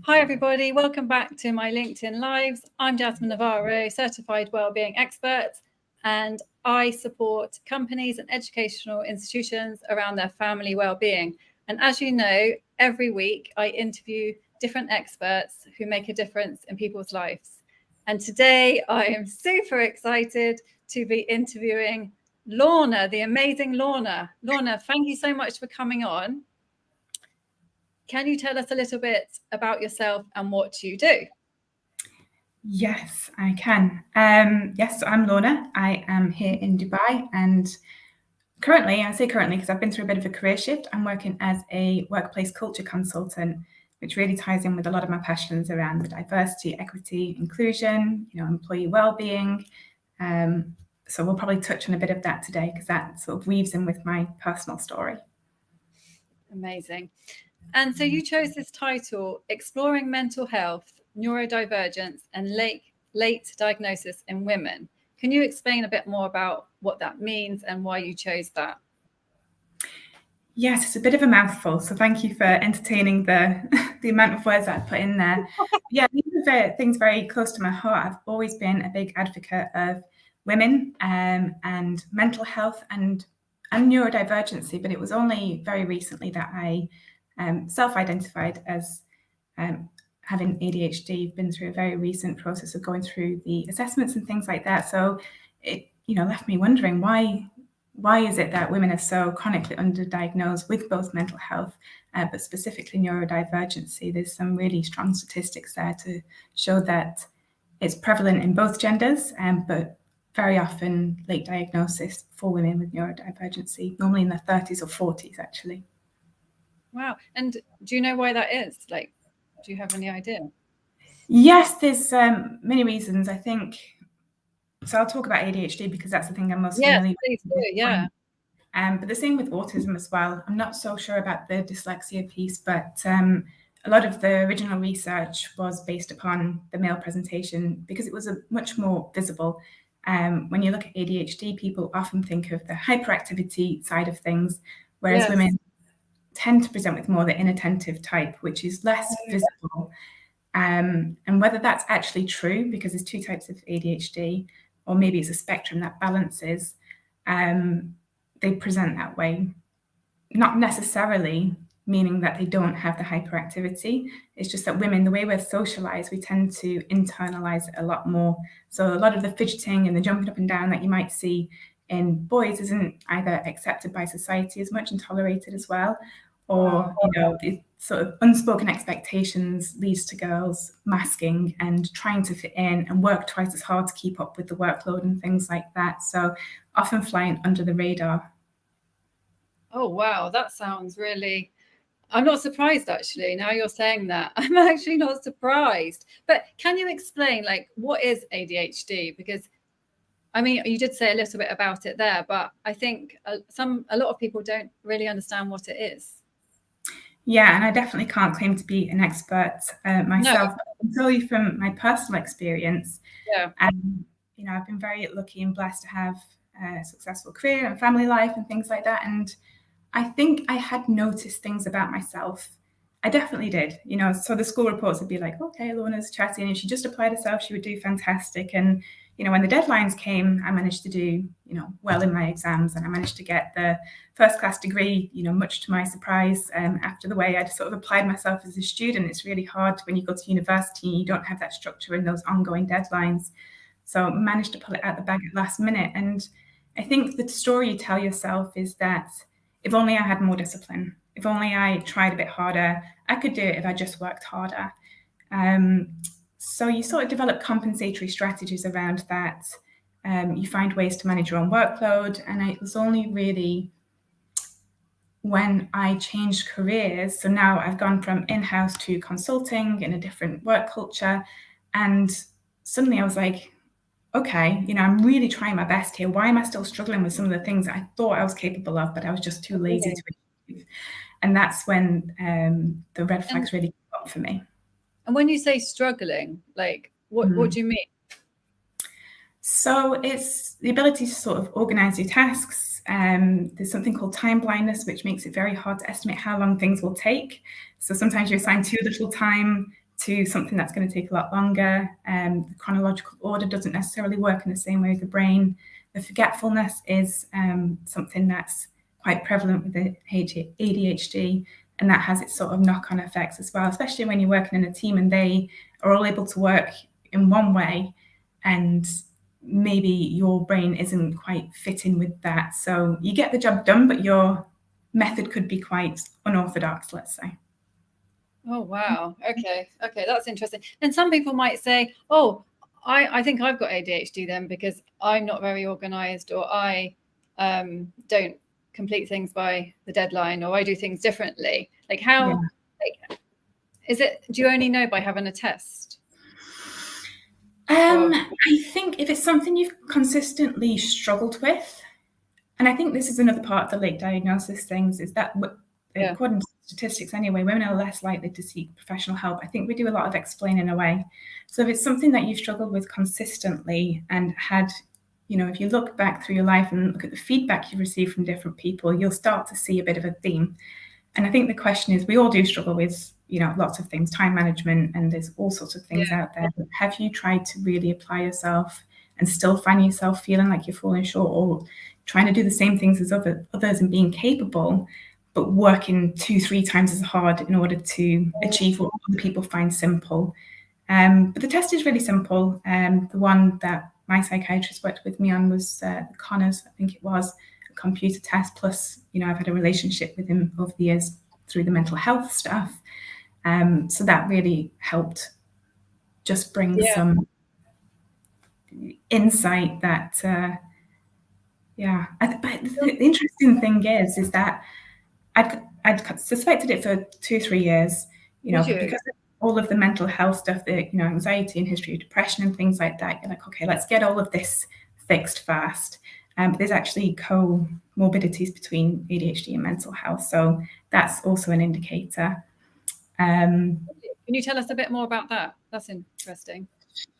Hi everybody, welcome back to my LinkedIn Lives. I'm Jasmine Navarro, Certified Wellbeing Expert, and I support companies and educational institutions around their family wellbeing. And as you know, every week I interview different experts who make a difference in people's lives. And today I am super excited to be interviewing Lorna, the amazing Lorna. Lorna, thank you so much for coming on. Can you tell us a little bit about yourself and what you do? Yes, I can. Yes, I'm Lorna. I am here in Dubai, and currently, I say currently because I've been through a bit of a career shift. I'm working as a workplace culture consultant, which really ties in with a lot of my passions around the diversity, equity, inclusion, employee well-being. So we'll probably touch on a bit of that today because that sort of weaves in with my personal story. Amazing. And so you chose this title, Exploring Mental Health, Neurodivergence and Late Diagnosis in Women. Can you explain a bit more about what that means and why you chose that? Yes, it's a bit of a mouthful, so thank you for entertaining the amount of words that I put in there. Yeah, these are things very close to my heart. I've always been a big advocate of women and mental health and neurodivergency, but it was only very recently that I self-identified as having ADHD. Been through a very recent process of going through the assessments and things like that. So it left me wondering why is it that women are so chronically underdiagnosed with both mental health, but specifically neurodivergency? There's some really strong statistics there to show that it's prevalent in both genders, but very often late diagnosis for women with neurodivergency, normally in their 30s or 40s, actually. Wow. And do you know why that is? Like, do you have any idea? Yes, there's many reasons, I think. So I'll talk about ADHD because that's the thing I'm most familiar Please with. do, yeah. But the same with autism as well. I'm not so sure about the dyslexia piece, but a lot of the original research was based upon the male presentation because it was a much more visible. When you look at ADHD, people often think of the hyperactivity side of things, whereas women tend to present with more the inattentive type, which is less visible. And whether that's actually true, because there's two types of ADHD, or maybe it's a spectrum that balances, they present that way. Not necessarily meaning that they don't have the hyperactivity. It's just that women, the way we're socialized, we tend to internalize it a lot more. So a lot of the fidgeting and the jumping up and down that you might see in boys isn't either accepted by society as much and tolerated as well, or the sort of unspoken expectations leads to girls masking and trying to fit in and work twice as hard to keep up with the workload and things like that. So often flying under the radar. Oh, wow. That sounds really... I'm not surprised, actually. Now you're saying that, I'm actually not surprised. But can you explain, like, what is ADHD? Because, I mean, you did say a little bit about it there, but I think a lot of people don't really understand what it is. Yeah, and I definitely can't claim to be an expert myself. But I can tell you from my personal experience. Yeah. I've been very lucky and blessed to have a successful career and family life and things like that. And I think I had noticed things about myself. I definitely did. So the school reports would be like, okay, Lorna's chatty, and if she just applied herself, she would do fantastic. And when the deadlines came, I managed to do, well in my exams, and I managed to get the first class degree, much to my surprise, after the way I'd sort of applied myself as a student. It's really hard when you go to university, you don't have that structure and those ongoing deadlines. So I managed to pull it out the bag at last minute. And I think the story you tell yourself is that if only I had more discipline, if only I tried a bit harder, I could do it if I just worked harder. So you sort of develop compensatory strategies around that. You find ways to manage your own workload. And it was only really when I changed careers. So now I've gone from in-house to consulting in a different work culture. And suddenly I was like, okay, I'm really trying my best here. Why am I still struggling with some of the things I thought I was capable of, but I was just too lazy to achieve? And that's when the red flags really came up for me. And when you say struggling, like, what do you mean? So it's the ability to sort of organize your tasks. There's something called time blindness, which makes it very hard to estimate how long things will take. So sometimes you assign too little time to something that's going to take a lot longer. The chronological order doesn't necessarily work in the same way with the brain. The forgetfulness is something that's quite prevalent with the ADHD, and that has its sort of knock-on effects as well, especially when you're working in a team and they are all able to work in one way, and maybe your brain isn't quite fitting with that. So you get the job done, but your method could be quite unorthodox, let's say. Oh, wow. Okay, that's interesting. And some people might say, oh, I think I've got ADHD then because I'm not very organized, or I don't complete things by the deadline, or I do things differently. Like how, like, is it, do you only know by having a test? I think if it's something you've consistently struggled with, and I think this is another part of the late diagnosis things, is that according to statistics anyway, women are less likely to seek professional help. I think we do a lot of explaining away. So if it's something that you've struggled with consistently and had, if you look back through your life and look at the feedback you've received from different people, you'll start to see a bit of a theme. And I think the question is, we all do struggle with, lots of things, time management, and there's all sorts of things out there. But have you tried to really apply yourself and still find yourself feeling like you're falling short, or trying to do the same things as others and being capable, but working 2-3 times as hard in order to achieve what other people find simple? But the test is really simple. The one that my psychiatrist worked with me on was Connor's, I think it was, a computer test. Plus, I've had a relationship with him over the years through the mental health stuff. So that really helped just bring some insight that, but the interesting thing is that I'd suspected it for 2-3 years, because of all of the mental health stuff, the anxiety and history of depression and things like that. You're like, okay, let's get all of this fixed fast. But there's actually comorbidities between ADHD and mental health, so that's also an indicator. Can you tell us a bit more about that? That's interesting.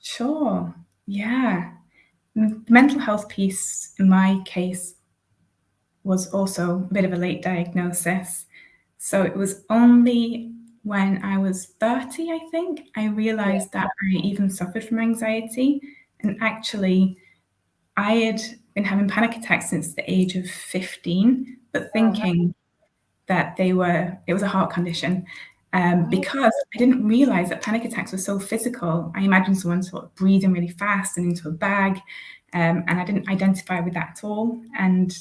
Sure. Yeah. The mental health piece in my case was also a bit of a late diagnosis. So it was only when I was 30, I think, I realized that I even suffered from anxiety. And actually, I had been having panic attacks since the age of 15, but thinking that it was a heart condition. Because I didn't realize that panic attacks were so physical. I imagined someone sort of breathing really fast and into a bag, and I didn't identify with that at all. And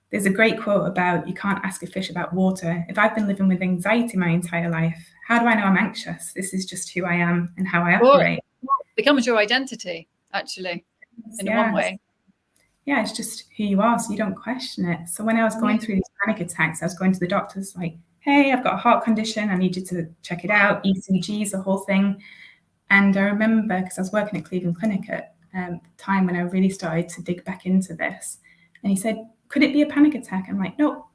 there's a great quote about, you can't ask a fish about water. If I've been living with anxiety my entire life, how do I know I'm anxious? This is just who I am and how I operate. It becomes your identity, actually, in one way. Yeah, it's just who you are, so you don't question it. So when I was going through these panic attacks, I was going to the doctors like, hey, I've got a heart condition, I need you to check it out, ECGs, the whole thing. And I remember, because I was working at Cleveland Clinic at the time when I really started to dig back into this, and he said, could it be a panic attack? I'm like, nope.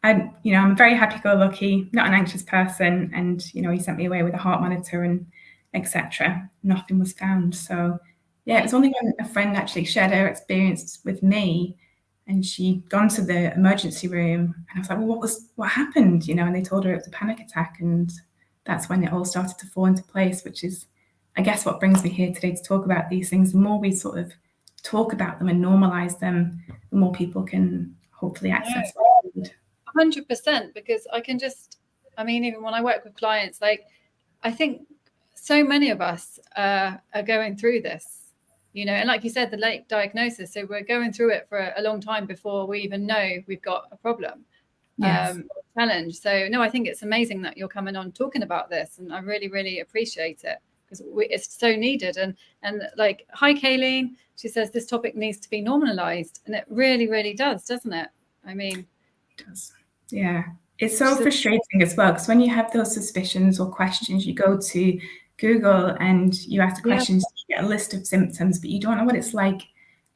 I'm a very happy-go-lucky, not an anxious person. And, he sent me away with a heart monitor and etc. Nothing was found. So yeah, it was only when a friend actually shared her experience with me, and she'd gone to the emergency room, and I was like, well, what happened? And they told her it was a panic attack. And that's when it all started to fall into place, which is, I guess, what brings me here today to talk about these things. The more we sort of talk about them and normalize them, the more people can hopefully access it. 100%, because even when I work with clients, like, I think so many of us are going through this, and like you said, the late diagnosis. So we're going through it for a long time before we even know we've got a problem, challenge. So no, I think it's amazing that you're coming on talking about this, and I really, really appreciate it, because it's so needed. And like, hi, Kayleen. She says this topic needs to be normalized, and it really, really does, doesn't it? I mean, it does. Yeah. It's so frustrating as well, because when you have those suspicions or questions, you go to Google and you ask the questions, you get a list of symptoms, but you don't know what it's like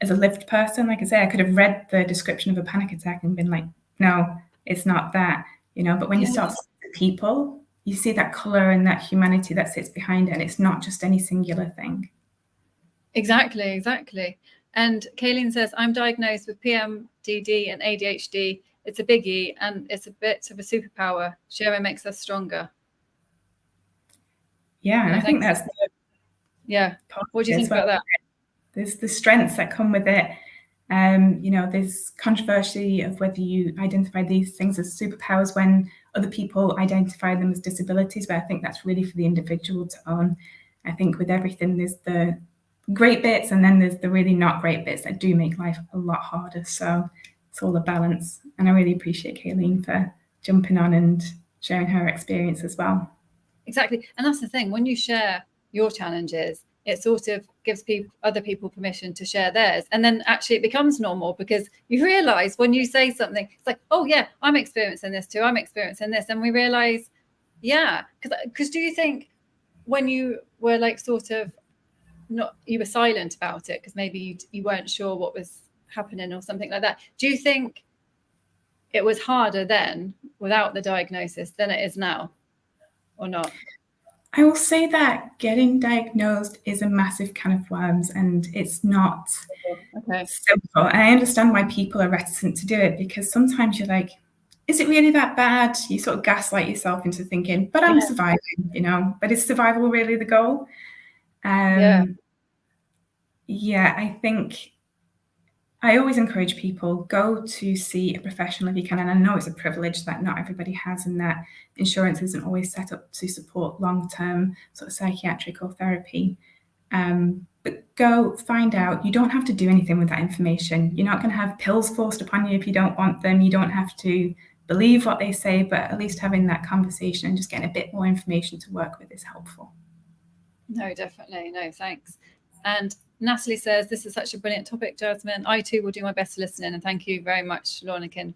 as a lived person. Like I say, I could have read the description of a panic attack and been like, no, it's not that, but when you start to see people, you see that color and that humanity that sits behind it, and it's not just any singular thing. Exactly. And Kayleen says, I'm diagnosed with PMDD and ADHD. It's a biggie, and it's a bit of a superpower. Sharing makes us stronger. Yeah, and I think that's What do you think about that? There's the strengths that come with it. There's controversy of whether you identify these things as superpowers when other people identify them as disabilities, but I think that's really for the individual to own. I think with everything, there's the great bits and then there's the really not great bits that do make life a lot harder. So it's all a balance. And I really appreciate Kayleen for jumping on and sharing her experience as well. Exactly. And that's the thing, when you share your challenges, it sort of gives other people permission to share theirs. And then actually it becomes normal, because you realize when you say something, it's like, oh yeah, I'm experiencing this too. I'm experiencing this. And we realize, yeah, because do you think when you were like sort of you were silent about it because maybe you weren't sure what was happening or something like that, do you think it was harder then without the diagnosis than it is now, or not? I will say that getting diagnosed is a massive can of worms, and it's not simple. And I understand why people are reticent to do it, because sometimes you're like, is it really that bad? You sort of gaslight yourself into thinking, but I'm surviving, but is survival really the goal? I think I always encourage people, go to see a professional if you can. And I know it's a privilege that not everybody has, and that insurance isn't always set up to support long-term sort of psychiatric or therapy. But go find out. You don't have to do anything with that information. You're not going to have pills forced upon you if you don't want them. You don't have to believe what they say, but at least having that conversation and just getting a bit more information to work with is helpful. No, definitely. No, thanks. And Natalie says, this is such a brilliant topic, Jasmine. I too will do my best to listen in. And thank you very much, Lorna King,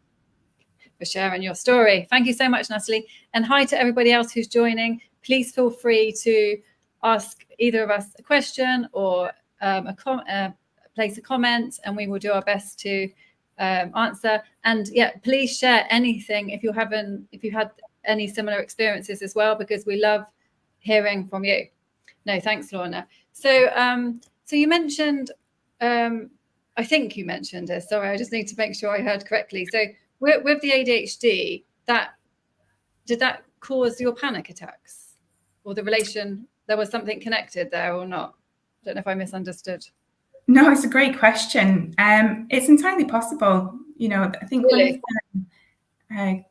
for sharing your story. Thank you so much, Natalie. And hi to everybody else who's joining. Please feel free to ask either of us a question or place a comment, and we will do our best to answer. And yeah, please share anything if you've had any similar experiences as well, because we love hearing from you. No, thanks, Lorna. So you mentioned, I think you mentioned this. Sorry, I just need to make sure I heard correctly. So with the ADHD, did that cause your panic attacks, or there was something connected there or not? I don't know if I misunderstood. No, it's a great question. It's entirely possible. I think really? One of the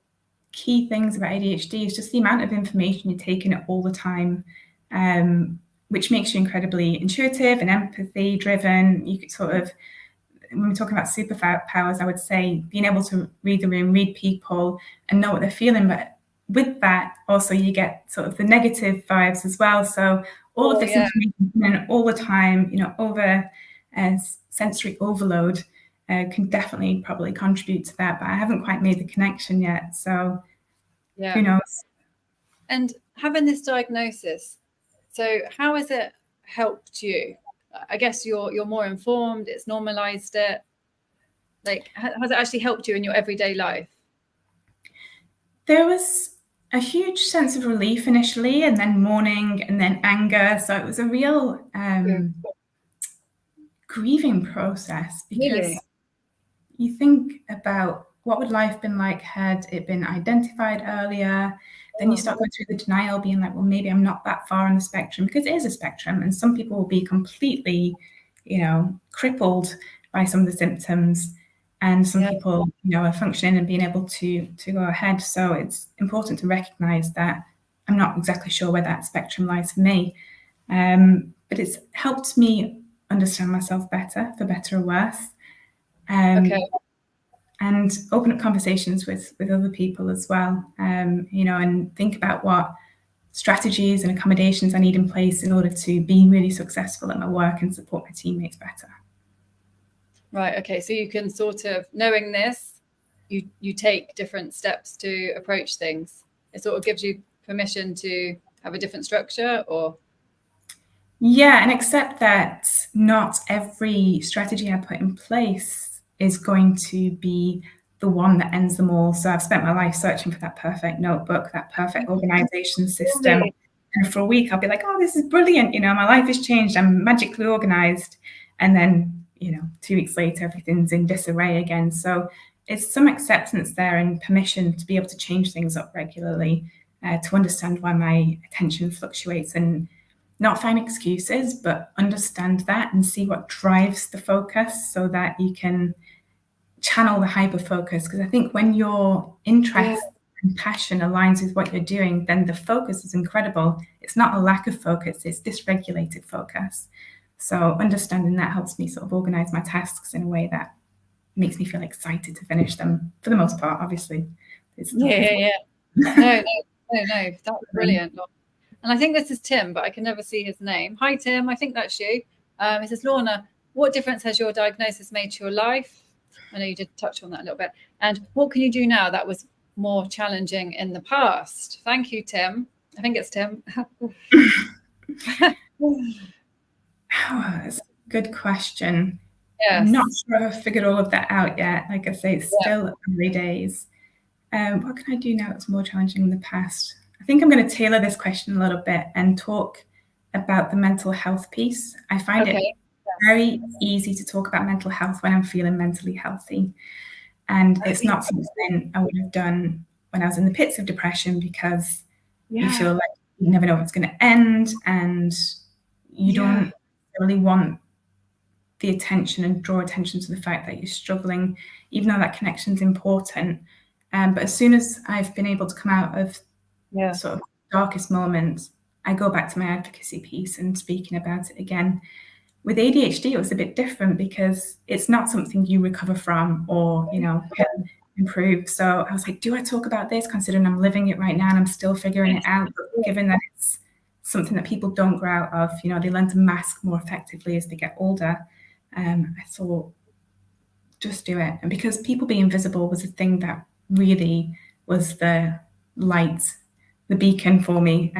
key things about ADHD is just the amount of information you're taking all the time, which makes you incredibly intuitive and empathy driven. You could sort of, when we're talking about superpowers, I would say being able to read the room, read people, and know what they're feeling. But with that, also you get sort of the negative vibes as well. So all of this information all the time, over sensory overload can definitely probably contribute to that. But I haven't quite made the connection yet. So who knows? And having this diagnosis, so how has it helped you? I guess you're more informed. It's normalized it. Like, has it actually helped you in your everyday life? There was a huge sense of relief initially, and then mourning, and then anger. So it was a real grieving process, because you think about what would life been like had it been identified earlier. Then you start going through the denial, being like, well, maybe I'm not that far on the spectrum, because it is a spectrum, and some people will be completely, crippled by some of the symptoms, and some people, are functioning and being able to go ahead. So it's important to recognize that I'm not exactly sure where that spectrum lies for me, but it's helped me understand myself better, for better or worse. And open up conversations with other people as well, and think about what strategies and accommodations I need in place in order to be really successful at my work and support my teammates better. Right. Okay. So you can sort of, knowing this, you take different steps to approach things. It sort of gives you permission to have a different structure, or? Yeah, and accept that not every strategy I put in place is going to be the one that ends them all. So I've spent my life searching for that perfect notebook, that perfect organization system. And for a week, I'll be like, oh, this is brilliant. My life has changed. I'm magically organized. And then, 2 weeks later, everything's in disarray again. So it's some acceptance there and permission to be able to change things up regularly. to understand why my attention fluctuates and not find excuses, but understand that and see what drives the focus so that you can channel the hyper focus. Because I think when your interest and passion aligns with what you're doing, then the focus is incredible. It's not a lack of focus, it's dysregulated focus. So understanding that helps me sort of organize my tasks in a way that makes me feel excited to finish them, for the most part, obviously. No, that's brilliant. And I think this is Tim, but I can never see his name. Hi, Tim. I think that's you. He says, Lorna, what difference has your diagnosis made to your life? I know you did touch on that a little bit. And what can you do now that was more challenging in the past? Thank you, Tim. I think it's Tim. That's a good question. Yes. I'm not sure I've figured all of that out yet. Like I say, it's still early days. What can I do now that's more challenging in the past? I think I'm going to tailor this question a little bit and talk about the mental health piece. I find it very easy to talk about mental health when I'm feeling mentally healthy. And it's not something I would have done when I was in the pits of depression, because you feel like you never know what's going to end, and you don't really want the attention and draw attention to the fact that you're struggling, even though that connection is important. But as soon as I've been able to come out of sort of darkest moments, I go back to my advocacy piece and speaking about it again. With ADHD, it was a bit different because it's not something you recover from or, can improve. So I was like, do I talk about this, considering I'm living it right now and I'm still figuring it out? But given that it's something that people don't grow out of, they learn to mask more effectively as they get older. I thought, just do it. And because people being visible was a thing that really was the light, the beacon for me.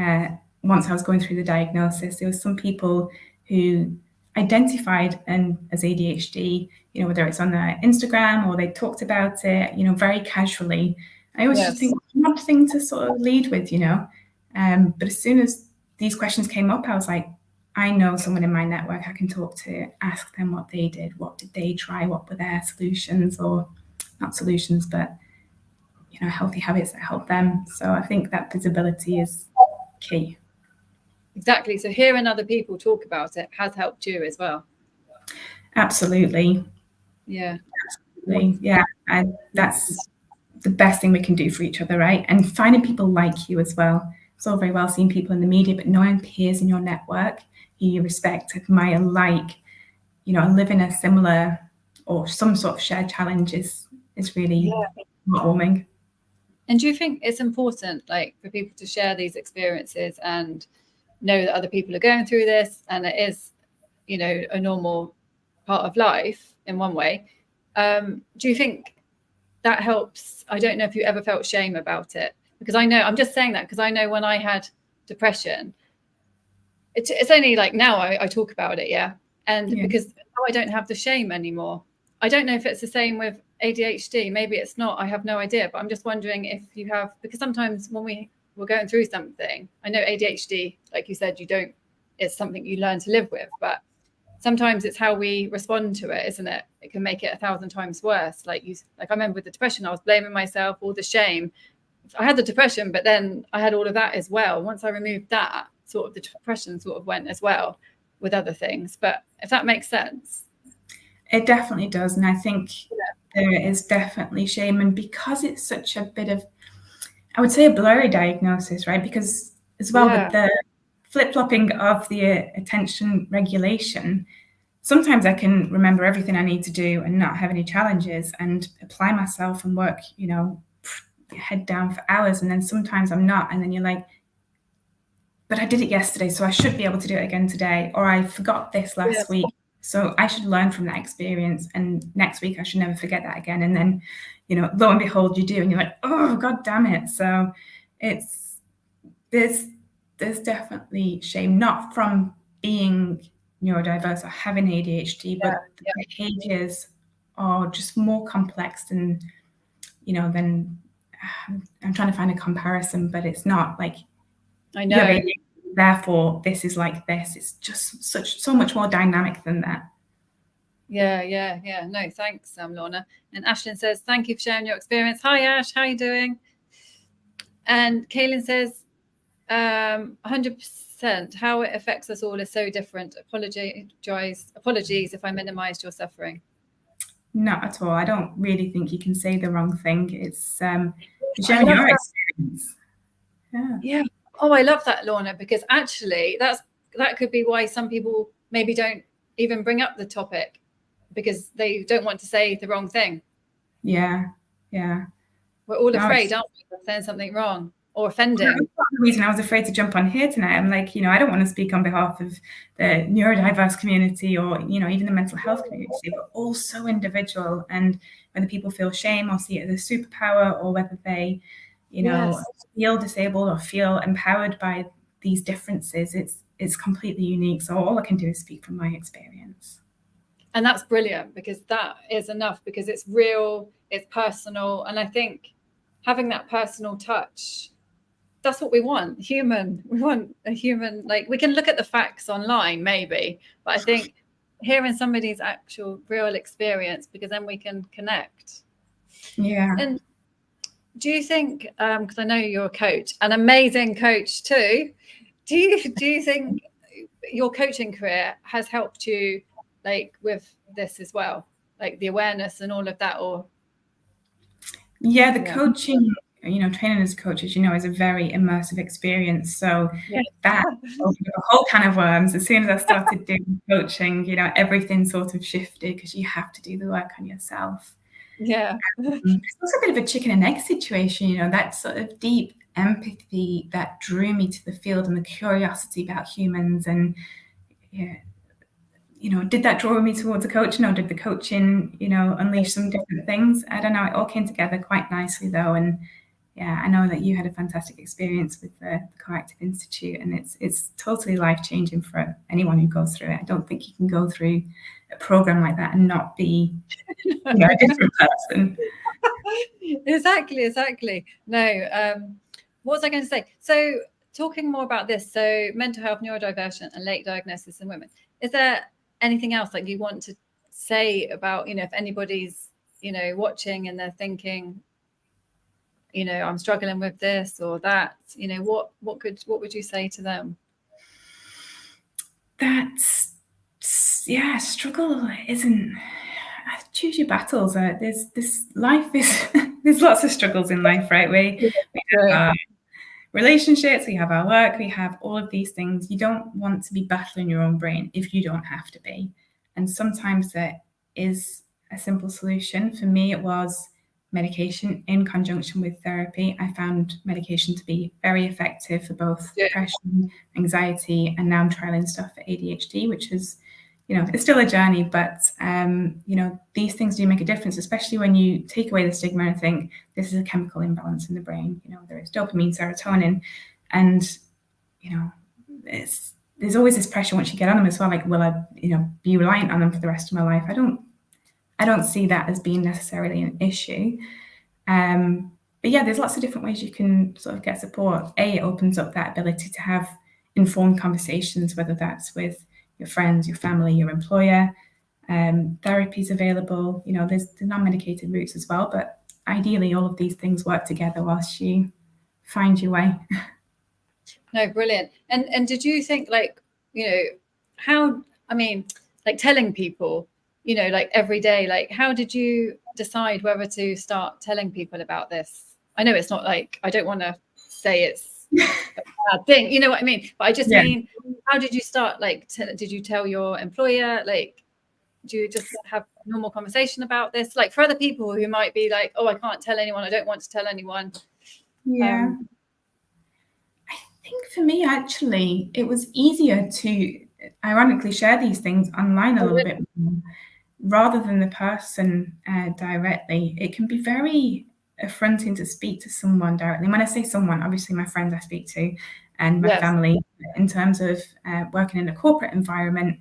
Once I was going through the diagnosis, there was some people who identified as ADHD, whether it's on their Instagram or they talked about it, very casually. I always just think one thing to sort of lead with, but as soon as these questions came up, I was like, I know someone in my network I can talk to, ask them what they did, what did they try, what were their solutions, or not solutions, but healthy habits that help them. So I think that visibility is key. Exactly. So hearing other people talk about it has helped you as well. Absolutely. Yeah. Absolutely. Yeah. And that's the best thing we can do for each other, right? And finding people like you as well. It's all very well seeing people in the media, but knowing peers in your network who you respect, admire, like, live in a similar or some sort of shared challenge is really heartwarming. And do you think it's important, like, for people to share these experiences and know that other people are going through this, and it is, a normal part of life in one way? Do you think that helps? I don't know if you ever felt shame about it, because I know, I'm just saying that because I know when I had depression, it's only like now I talk about it, because I don't have the shame anymore. I don't know if it's the same with ADHD. Maybe it's not. I have no idea. But I'm just wondering if you have, because sometimes when we're going through something, I know ADHD, like you said, it's something you learn to live with. But sometimes it's how we respond to it, isn't it? It can make it 1,000 times worse. Like I remember with the depression, I was blaming myself, all the shame. I had the depression, but then I had all of that as well. Once I removed that, sort of the depression sort of went as well with other things. But if that makes sense. It definitely does. And I think there is definitely shame. And because it's such a bit of, I would say, a blurry diagnosis, right? Because as well with the flip-flopping of the attention regulation, sometimes I can remember everything I need to do and not have any challenges and apply myself and work, head down for hours. And then sometimes I'm not. And then you're like, but I did it yesterday, so I should be able to do it again today. Or I forgot this last week, so I should learn from that experience. And next week I should never forget that again. And then, lo and behold, you do, and you're like, oh, God damn it. So there's definitely shame, not from being neurodiverse or having ADHD, but the behaviors are just more complex than, than I'm trying to find a comparison, but it's not like, I know. Therefore, this is like this. It's just so much more dynamic than that. Yeah. No, thanks, Lorna. And Ashlyn says, thank you for sharing your experience. Hi, Ash. How are you doing? And Kaylin says, 100%, how it affects us all is so different. Apologies if I minimized your suffering. Not at all. I don't really think you can say the wrong thing. It's sharing your experience. Yeah. Oh, I love that, Lorna, because actually that could be why some people maybe don't even bring up the topic, because they don't want to say the wrong thing. Yeah. We're all afraid, aren't we, of saying something wrong or offending. That's the reason I was afraid to jump on here tonight. I'm like, I don't want to speak on behalf of the neurodiverse community or, even the mental health community. We're all so individual, and whether people feel shame or see it as a superpower, or whether they, feel disabled or feel empowered by these differences, it's completely unique. So all I can do is speak from my experience. And that's brilliant, because that is enough, because it's real, it's personal. And I think having that personal touch, that's what we want. We want a human, like, we can look at the facts online maybe, but I think hearing somebody's actual real experience, because then we can connect. Yeah. And do you think, because I know you're a coach, an amazing coach too, do you think your coaching career has helped you, like, with this as well, like the awareness and all of that? Or coaching, training as a coach, as is a very immersive experience. So that opened up a whole can of worms. As soon as I started doing coaching, everything sort of shifted, because you have to do the work on yourself. Yeah. It's also a bit of a chicken and egg situation, that sort of deep empathy that drew me to the field, and the curiosity about humans. And did that draw me towards a coaching, or did the coaching, unleash some different things? I don't know. It all came together quite nicely, though. And I know that you had a fantastic experience with the Coactive Institute, and it's totally life-changing for anyone who goes through it. I don't think you can go through a program like that and not be a different person. Exactly. No, what was I going to say? So talking more about this, so mental health, neurodivergent, and late diagnosis in women, is there anything else like you want to say about, if anybody's, watching and they're thinking, I'm struggling with this or that, what would you say to them? That's, struggle isn't, choose your battles. There's lots of struggles in life, right? We have our relationships, we have our work, we have all of these things. You don't want to be battling your own brain if you don't have to be. And sometimes there is a simple solution. For me, it was medication in conjunction with therapy. I found medication to be very effective for both depression, anxiety, and now I'm trialing stuff for ADHD, which is, it's still a journey, but, these things do make a difference, especially when you take away the stigma and think this is a chemical imbalance in the brain. There is dopamine, serotonin, and, there's always this pressure once you get on them as well. Like, will I, be reliant on them for the rest of my life? I don't see that as being necessarily an issue. But there's lots of different ways you can sort of get support. It opens up that ability to have informed conversations, whether that's with your friends, your family, your employer. Therapy is available. There's the non-medicated routes as well, but ideally all of these things work together whilst you find your way. No, brilliant. And did you think, like, like telling people, like every day, like, how did you decide whether to start telling people about this? I know it's not like, I don't want to say it's a bad thing, you know what I mean? But I just mean, how did you start? Like, did you tell your employer? Like, do you just have a normal conversation about this? Like, for other people who might be like, oh, I can't tell anyone, I don't want to tell anyone. I think for me, actually, it was easier to ironically share these things online a little bit more, rather than the person directly. It can be very affronting to speak to someone directly. And when I say someone, obviously my friends I speak to and my family. In terms of working in a corporate environment,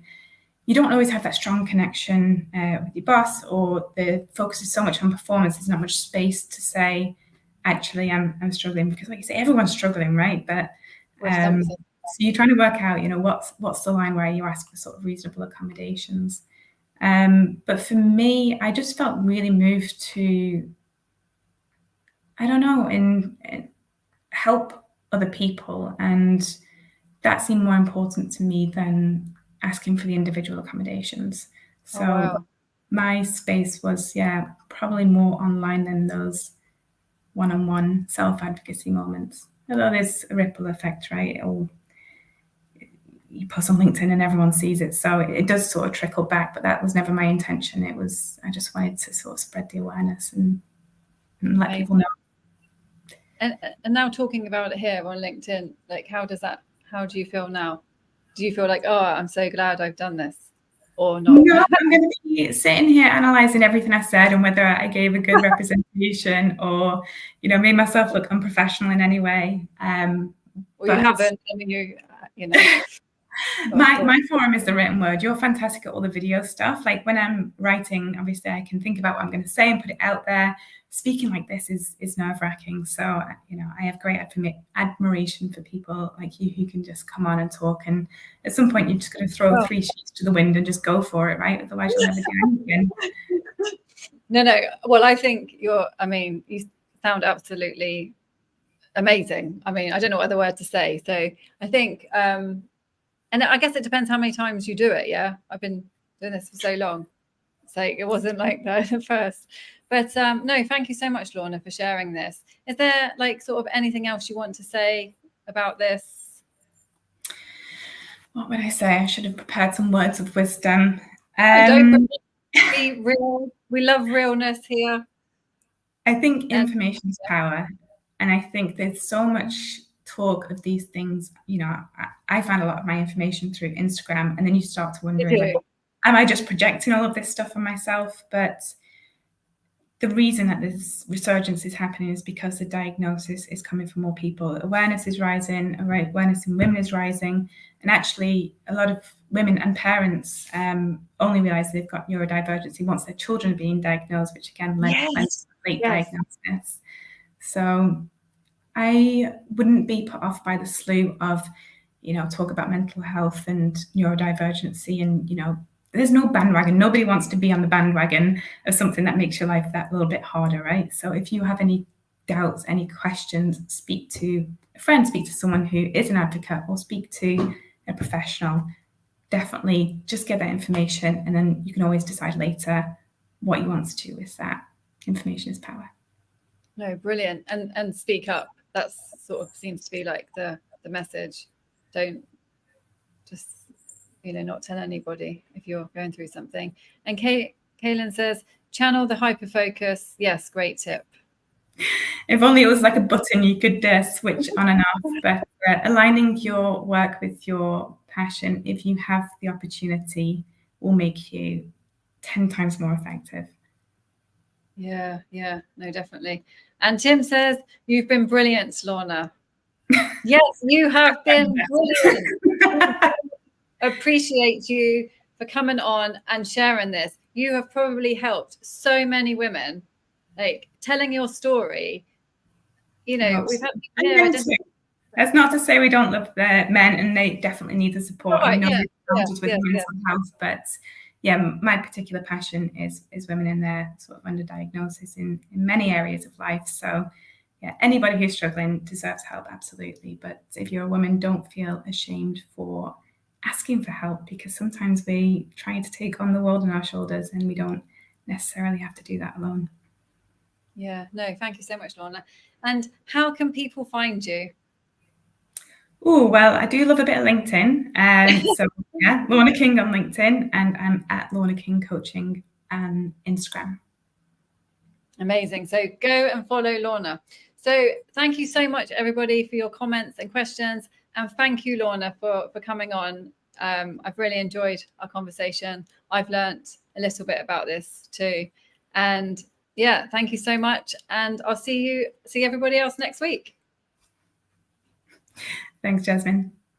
you don't always have that strong connection with your boss, or the focus is so much on performance. There's not much space to say, actually, I'm struggling, because, like you say, everyone's struggling, right? But so you're trying to work out, what's the line where you ask for sort of reasonable accommodations. But for me, I just felt really moved to, I don't know, help other people, and that seemed more important to me than asking for the individual accommodations. So wow. my space was, probably more online than those one-on-one self-advocacy moments. Although there's a ripple effect, right? You post on LinkedIn and everyone sees it. So it does sort of trickle back, but that was never my intention. I just wanted to sort of spread the awareness and let people know. And now talking about it here on LinkedIn, like how do you feel now? Do you feel like, oh, I'm so glad I've done this, or not? No, I'm going to be sitting here analysing everything I said and whether I gave a good representation or, made myself look unprofessional in any way. Well, you haven't. I mean, you know. My forum is the written word. You're fantastic at all the video stuff. Like when I'm writing, obviously I can think about what I'm going to say and put it out there. Speaking like this is nerve-wracking. So, I have great admiration for people like you who can just come on and talk. And at some point, you're just going to throw 3 sheets to the wind and just go for it, right? Otherwise, you'll never do anything. No. Well, I think you sound absolutely amazing. I mean, I don't know what other word to say. So I think, and I guess it depends how many times you do it. Yeah. I've been doing this for so long. So it wasn't like that at first. But no, thank you so much, Lorna, for sharing this. Is there like sort of anything else you want to say about this? What would I say? I should have prepared some words of wisdom. Don't be real. We love realness here. I think information is power. And I think there's so much talk of these things. I find a lot of my information through Instagram, and then you start to wonder, am I just projecting all of this stuff on myself? But the reason that this resurgence is happening is because the diagnosis is coming from more people. Awareness is rising, awareness in women is rising. And actually, a lot of women and parents only realize they've got neurodivergency once their children are being diagnosed, which again lends to late diagnosis. So I wouldn't be put off by the slew of, talk about mental health and neurodivergency. And, there's no bandwagon. Nobody wants to be on the bandwagon of something that makes your life that little bit harder, right? So if you have any doubts, any questions, speak to a friend, speak to someone who is an advocate, or speak to a professional. Definitely just get that information, and then you can always decide later what you want to do with that. Information is power. No, brilliant. And speak up. That's sort of seems to be like the message. Don't just, not tell anybody if you're going through something. And Kaylin says, channel the hyperfocus. Yes, great tip. If only it was like a button you could switch on and off. But aligning your work with your passion, if you have the opportunity, will make you 10 times more effective. Yeah, no, definitely. And Tim says, you've been brilliant, Lorna. Yes, you have been brilliant. Appreciate you for coming on and sharing this. You have probably helped so many women, like telling your story. We've had that's not to say we don't love the men, and they definitely need the support. Right, with mental health, but my particular passion is women in their sort of underdiagnosis in many areas of life. So anybody who's struggling deserves help, absolutely. But if you're a woman, don't feel ashamed for asking for help, because sometimes we try to take on the world on our shoulders, and we don't necessarily have to do that alone. Yeah, no, thank you so much, Lorna. And how can people find you? Oh, well, I do love a bit of LinkedIn. So Lorna King on LinkedIn, and I'm at Lorna King Coaching on Instagram. Amazing. So go and follow Lorna. So thank you so much, everybody, for your comments and questions. And thank you, Lorna, for coming on. I've really enjoyed our conversation. I've learnt a little bit about this too. And thank you so much. And I'll see everybody else next week. Thanks, Jasmine.